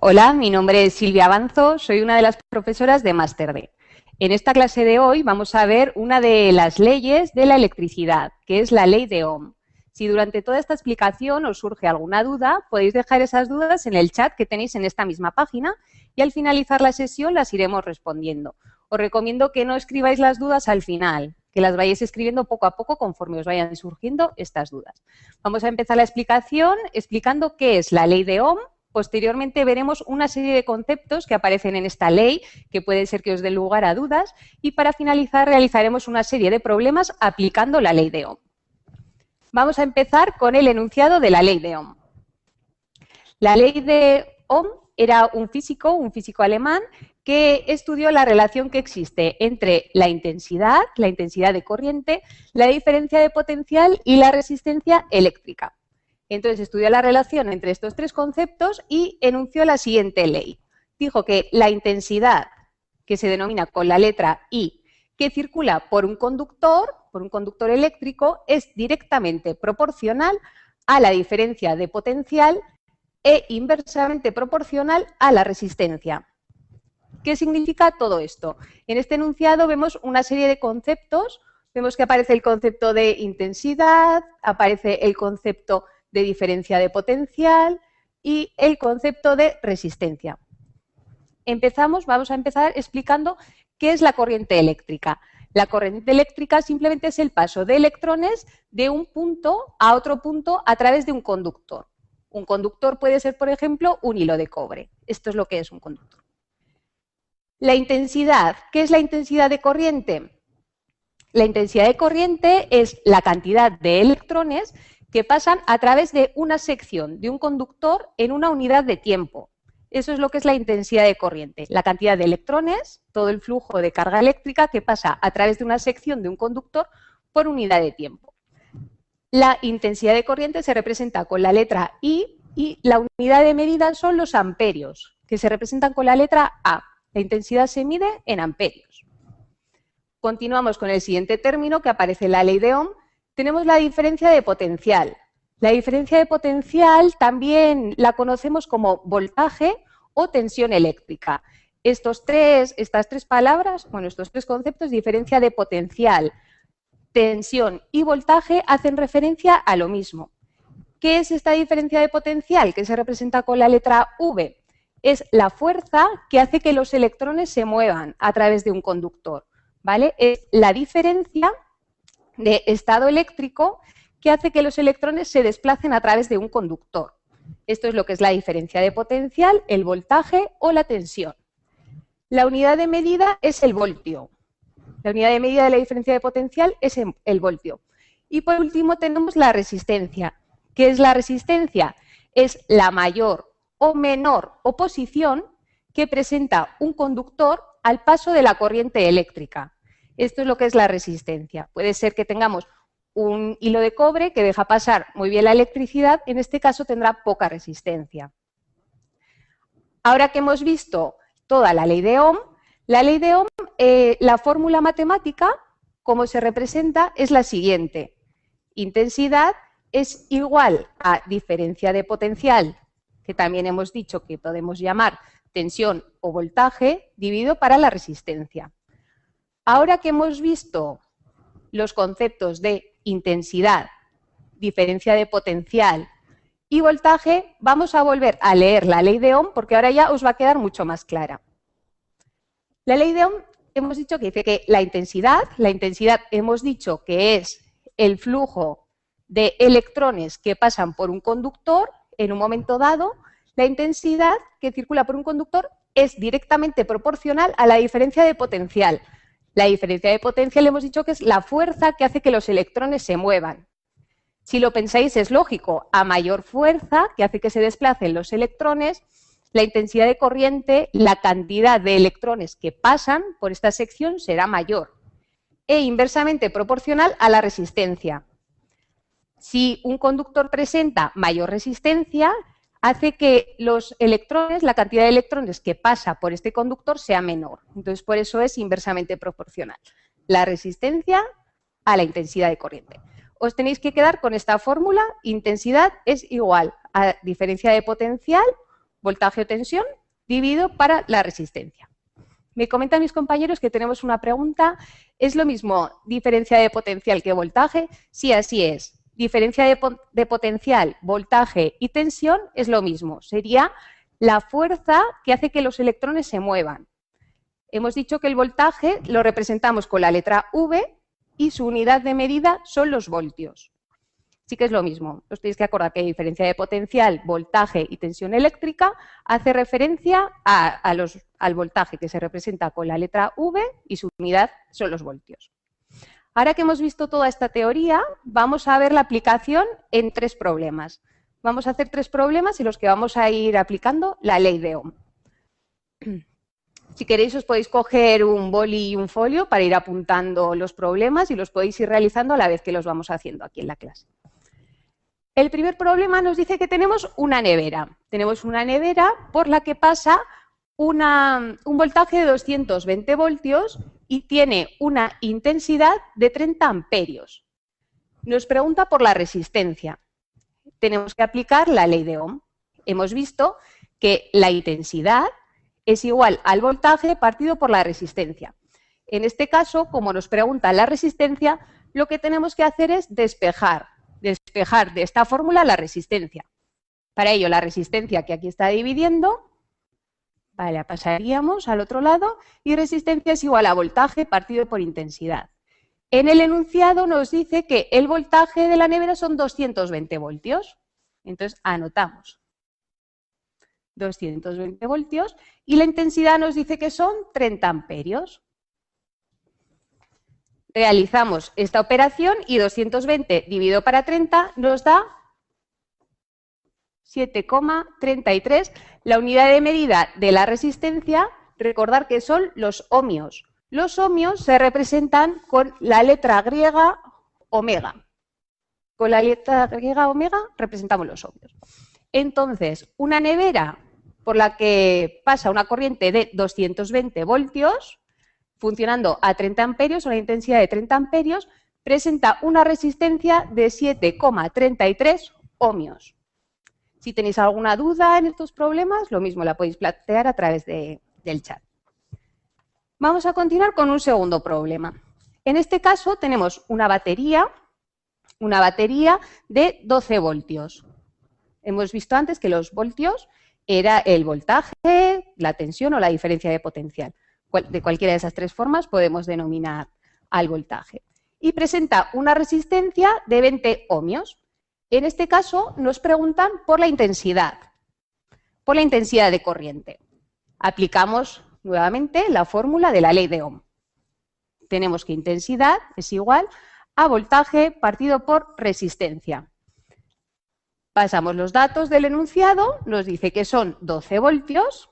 Hola, mi nombre es Silvia Avanzo, soy una de las profesoras de Máster D. En esta clase de hoy vamos a ver una de las leyes de la electricidad, que es la ley de Ohm. Si durante toda esta explicación os surge alguna duda, podéis dejar esas dudas en el chat que tenéis en esta misma página y al finalizar la sesión las iremos respondiendo. Os recomiendo que no escribáis las dudas al final, que las vayáis escribiendo poco a poco conforme os vayan surgiendo estas dudas. Vamos a empezar la explicación explicando qué es la ley de Ohm. Posteriormente veremos una serie de conceptos que aparecen en esta ley, que puede ser que os dé lugar a dudas, y para finalizar realizaremos una serie de problemas aplicando la ley de Ohm. Vamos a empezar con el enunciado de la ley de Ohm. La ley de Ohm era un físico alemán, que estudió la relación que existe entre la intensidad de corriente, la diferencia de potencial y la resistencia eléctrica. Entonces estudió la relación entre estos tres conceptos y enunció la siguiente ley. Dijo que la intensidad, que se denomina con la letra I, que circula por un conductor eléctrico, es directamente proporcional a la diferencia de potencial e inversamente proporcional a la resistencia. ¿Qué significa todo esto? En este enunciado vemos una serie de conceptos. Vemos que aparece el concepto de intensidad, aparece el concepto de diferencia de potencial y el concepto de resistencia. Vamos a empezar explicando qué es la corriente eléctrica. La corriente eléctrica simplemente es el paso de electrones de un punto a otro punto a través de un conductor. Un conductor puede ser, por ejemplo, un hilo de cobre. Esto es lo que es un conductor. La intensidad. ¿Qué es la intensidad de corriente? La intensidad de corriente es la cantidad de electrones que pasan a través de una sección de un conductor en una unidad de tiempo. Eso es lo que es la intensidad de corriente, la cantidad de electrones, todo el flujo de carga eléctrica que pasa a través de una sección de un conductor por unidad de tiempo. La intensidad de corriente se representa con la letra I y la unidad de medida son los amperios, que se representan con la letra A. La intensidad se mide en amperios. Continuamos con el siguiente término que aparece en la ley de Ohm. Tenemos la diferencia de potencial. La diferencia de potencial también la conocemos como voltaje o tensión eléctrica. Estas tres palabras, estos tres conceptos, diferencia de potencial, tensión y voltaje, hacen referencia a lo mismo. ¿Qué es esta diferencia de potencial que se representa con la letra V? Es la fuerza que hace que los electrones se muevan a través de un conductor, ¿vale? Es la diferencia de estado eléctrico que hace que los electrones se desplacen a través de un conductor. Esto es lo que es la diferencia de potencial, el voltaje o la tensión. La unidad de medida es el voltio. La unidad de medida de la diferencia de potencial es el voltio. Y por último tenemos la resistencia. ¿Qué es la resistencia? Es la mayor o menor oposición que presenta un conductor al paso de la corriente eléctrica. Esto es lo que es la resistencia. Puede ser que tengamos un hilo de cobre que deja pasar muy bien la electricidad, en este caso tendrá poca resistencia. Ahora que hemos visto toda la ley de Ohm, la fórmula matemática, como se representa, es la siguiente. Intensidad es igual a diferencia de potencial, que también hemos dicho que podemos llamar tensión o voltaje, dividido para la resistencia. Ahora que hemos visto los conceptos de intensidad, diferencia de potencial y voltaje, vamos a volver a leer la ley de Ohm porque ahora ya os va a quedar mucho más clara. La ley de Ohm hemos dicho que dice que la intensidad hemos dicho que es el flujo de electrones que pasan por un conductor en un momento dado. La intensidad que circula por un conductor es directamente proporcional a la diferencia de potencial. La diferencia de potencial hemos dicho que es la fuerza que hace que los electrones se muevan. Si lo pensáis es lógico, a mayor fuerza que hace que se desplacen los electrones, la intensidad de corriente, la cantidad de electrones que pasan por esta sección será mayor e inversamente proporcional a la resistencia. Si un conductor presenta mayor resistencia, hace que los electrones, la cantidad de electrones que pasa por este conductor sea menor. Entonces, por eso es inversamente proporcional la resistencia a la intensidad de corriente. Os tenéis que quedar con esta fórmula: intensidad es igual a diferencia de potencial voltaje o tensión, dividido para la resistencia. Me comentan mis compañeros que tenemos una pregunta. ¿Es lo mismo diferencia de potencial que voltaje? Sí, así es. Diferencia de potencial, voltaje y tensión es lo mismo. Sería la fuerza que hace que los electrones se muevan. Hemos dicho que el voltaje lo representamos con la letra V y su unidad de medida son los voltios. Sí que es lo mismo. Os tenéis que acordar que diferencia de potencial, voltaje y tensión eléctrica hace referencia al voltaje que se representa con la letra V y su unidad son los voltios. Ahora que hemos visto toda esta teoría, vamos a ver la aplicación en 3 problemas. Vamos a hacer 3 problemas en los que vamos a ir aplicando la ley de Ohm. Si queréis, os podéis coger un boli y un folio para ir apuntando los problemas y los podéis ir realizando a la vez que los vamos haciendo aquí en la clase. El primer problema nos dice que tenemos una nevera. Tenemos una nevera por la que pasa un voltaje de 220 voltios y tiene una intensidad de 30 amperios. Nos pregunta por la resistencia. Tenemos que aplicar la ley de Ohm. Hemos visto que la intensidad es igual al voltaje partido por la resistencia. En este caso, como nos pregunta la resistencia, lo que tenemos que hacer es despejar de esta fórmula la resistencia. Para ello, la resistencia que aquí está dividiendo, vale, la pasaríamos al otro lado, y resistencia es igual a voltaje partido por intensidad. En el enunciado nos dice que el voltaje de la nevera son 220 voltios. Entonces, anotamos 220 voltios y la intensidad nos dice que son 30 amperios. Realizamos esta operación y 220 dividido para 30 nos da 7,33. La unidad de medida de la resistencia, recordar que son los ohmios. Los ohmios se representan con la letra griega omega. Con la letra griega omega representamos los ohmios. Entonces, una nevera por la que pasa una corriente de 220 voltios, funcionando a 30 amperios, una intensidad de 30 amperios, presenta una resistencia de 7,33 ohmios. Si tenéis alguna duda en estos problemas, lo mismo la podéis plantear a través del chat. Vamos a continuar con un segundo problema. En este caso tenemos una batería de 12 voltios. Hemos visto antes que los voltios era el voltaje, la tensión o la diferencia de potencial. De cualquiera de esas 3 formas podemos denominar al voltaje. Y presenta una resistencia de 20 ohmios. En este caso nos preguntan por la intensidad de corriente. Aplicamos nuevamente la fórmula de la ley de Ohm. Tenemos que intensidad es igual a voltaje partido por resistencia. Pasamos los datos del enunciado, nos dice que son 12 voltios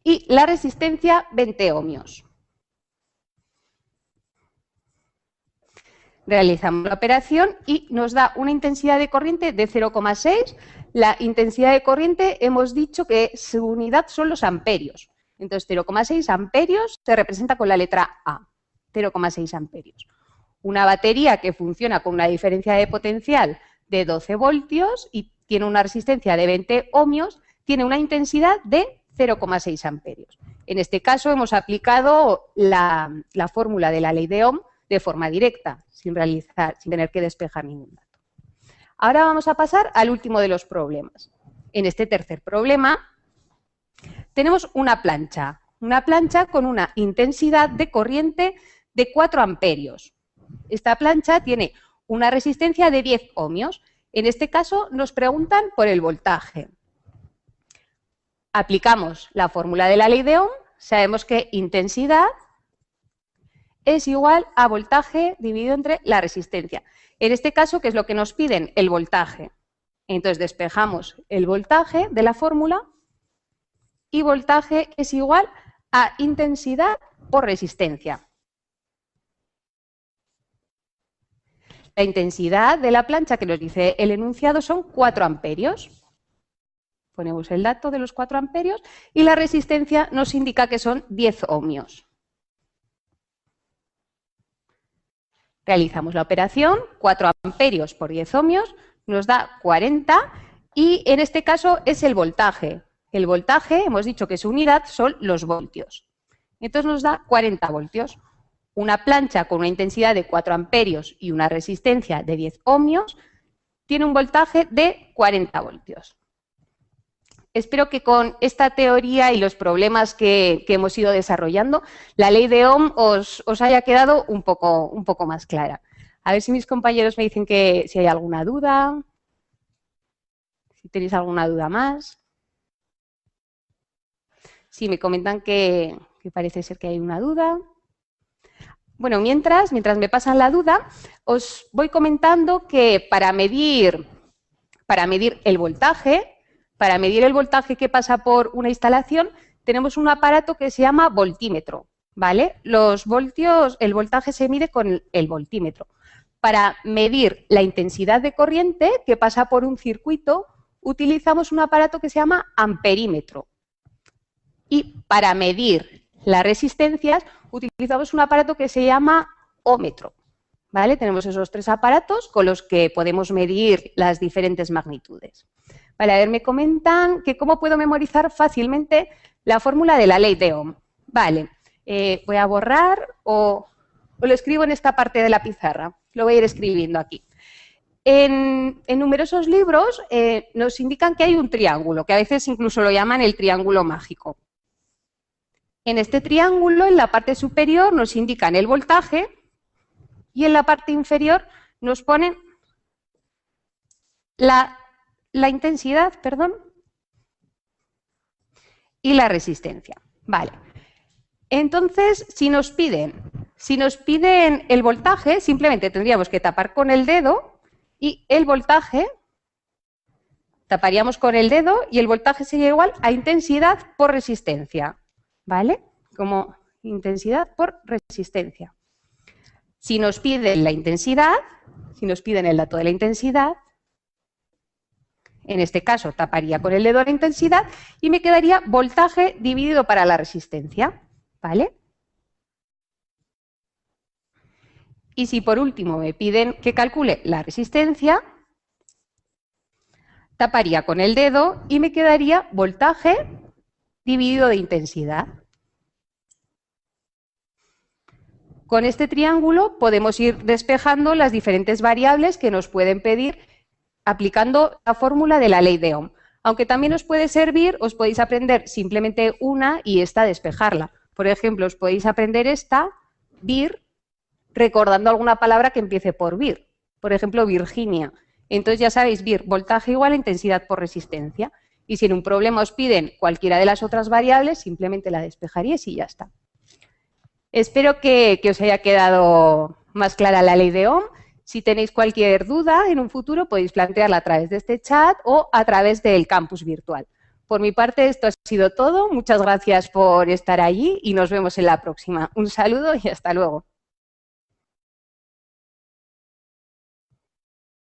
y la resistencia 20 ohmios. Realizamos la operación y nos da una intensidad de corriente de 0,6. La intensidad de corriente hemos dicho que su unidad son los amperios. Entonces 0,6 amperios se representa con la letra A, 0,6 amperios. Una batería que funciona con una diferencia de potencial de 12 voltios y tiene una resistencia de 20 ohmios, tiene una intensidad de 0,6 amperios. En este caso hemos aplicado la fórmula de la ley de Ohm de forma directa, sin tener que despejar ningún dato. Ahora vamos a pasar al último de los problemas. En este tercer problema tenemos una plancha con una intensidad de corriente de 4 amperios. Esta plancha tiene una resistencia de 10 ohmios. En este caso nos preguntan por el voltaje. Aplicamos la fórmula de la ley de Ohm, sabemos que intensidad es igual a voltaje dividido entre la resistencia. En este caso, ¿qué es lo que nos piden? El voltaje. Entonces despejamos el voltaje de la fórmula y voltaje es igual a intensidad por resistencia. La intensidad de la plancha que nos dice el enunciado son 4 amperios. Ponemos el dato de los 4 amperios y la resistencia nos indica que son 10 ohmios. Realizamos la operación, 4 amperios por 10 ohmios nos da 40 y en este caso es el voltaje. El voltaje, hemos dicho que su unidad son los voltios. Entonces nos da 40 voltios. Una plancha con una intensidad de 4 amperios y una resistencia de 10 ohmios tiene un voltaje de 40 voltios. Espero que con esta teoría y los problemas que hemos ido desarrollando, la ley de Ohm os haya quedado un poco más clara. A ver si mis compañeros me dicen que si hay alguna duda, si tenéis alguna duda más. Sí, me comentan que parece ser que hay una duda. Bueno, mientras me pasan la duda, os voy comentando que para medir el voltaje, que pasa por una instalación, tenemos un aparato que se llama voltímetro, ¿vale? Los voltios, el voltaje se mide con el voltímetro. Para medir la intensidad de corriente que pasa por un circuito, utilizamos un aparato que se llama amperímetro. Y para medir las resistencias, utilizamos un aparato que se llama ómetro, ¿vale? Tenemos esos 3 aparatos con los que podemos medir las diferentes magnitudes. Vale, a ver, me comentan que cómo puedo memorizar fácilmente la fórmula de la ley de Ohm. Vale, voy a borrar o lo escribo en esta parte de la pizarra. Lo voy a ir escribiendo aquí. En numerosos libros nos indican que hay un triángulo, que a veces incluso lo llaman el triángulo mágico. En este triángulo, en la parte superior, nos indican el voltaje y en la parte inferior nos ponen la intensidad, y la resistencia. Vale. Entonces, si nos piden el voltaje, simplemente tendríamos que tapar con el dedo y el voltaje, taparíamos con el dedo y el voltaje sería igual a intensidad por resistencia. ¿Vale? Como intensidad por resistencia. Si nos piden la intensidad, si nos piden el dato de la intensidad, en este caso taparía con el dedo la intensidad y me quedaría voltaje dividido para la resistencia. ¿Vale? Y si por último me piden que calcule la resistencia, taparía con el dedo y me quedaría voltaje dividido de intensidad. Con este triángulo podemos ir despejando las diferentes variables que nos pueden pedir aplicando la fórmula de la ley de Ohm. Aunque también os puede servir, os podéis aprender simplemente una y esta despejarla. Por ejemplo, os podéis aprender esta, vir, recordando alguna palabra que empiece por vir. Por ejemplo, Virginia. Entonces ya sabéis, vir, voltaje igual a intensidad por resistencia. Y si en un problema os piden cualquiera de las otras variables, simplemente la despejaríais y ya está. Espero que os haya quedado más clara la ley de Ohm. Si tenéis cualquier duda en un futuro, podéis plantearla a través de este chat o a través del campus virtual. Por mi parte, esto ha sido todo. Muchas gracias por estar allí y nos vemos en la próxima. Un saludo y hasta luego.